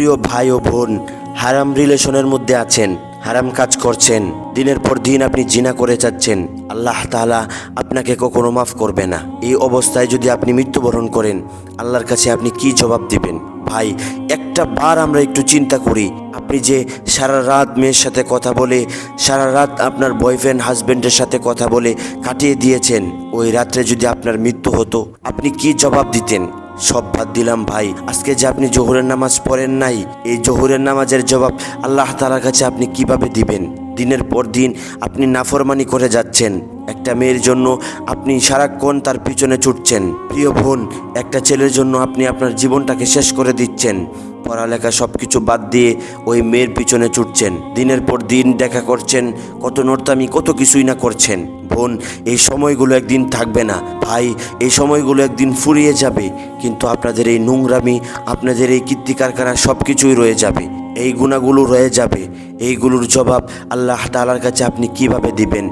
প্রিয় ভাই ও বোন, হারাম রিলেশনের মধ্যে আছেন, হারাম কাজ করছেন, দিনের পর দিন আপনি জিনা করে যাচ্ছেন, আল্লাহ তাআলা আপনাকে কখনো মাফ করবে না। এই অবস্থায় যদি আপনি মৃত্যুবরণ করেন, আল্লাহর কাছে আপনি কি জবাব দিবেন? ভাই, একটা বার আমরা একটু চিন্তা করি। আপনি যে সারা রাত মেয়ের সাথে কথা বলে, সারা রাত আপনার বয়ফ্রেন্ড হাজবেন্ডের সাথে কথা বলে কাটিয়ে দিয়েছেন, ওই রাত্রে যদি আপনার মৃত্যু হতো, আপনি কি জবাব দিতেন? সব বাদ দিলাম ভাই, আজকে যে আপনি জোহরের নামাজ পড়েন নাই, এই জোহরের নামাজের জবাব আল্লাহ তাআলার কাছে আপনি কিভাবে দিবেন? দিনের পর দিন আপনি নাফরমানি করে যাচ্ছেন, একটা মেয়ের জন্য আপনি সারাক্ষণ তার পিছনে ছুটছেন। প্রিয় বোন, একটা ছেলের জন্য আপনি আপনার জীবনটাকে শেষ করে দিচ্ছেন, পড়ালেখা সব কিছু বাদ দিয়ে ওই মেয়ের পিছনে ছুটছেন, দিনের পর দিন দেখা করছেন, কত নর্তামি, কত কিছুই না করছেন। বোন, এই সময়গুলো একদিন থাকবে না ভাই, এই সময়গুলো একদিন ফুরিয়ে যাবে, কিন্তু আপনাদের এই নোংরামি, আপনাদের এই কীর্তি কারখানা সব কিছুই রয়ে যাবে, এই গুণাগুলো রয়ে যাবে। এইগুলোর জবাব আল্লাহ তাআলার কাছে আপনি কিভাবে দিবেন?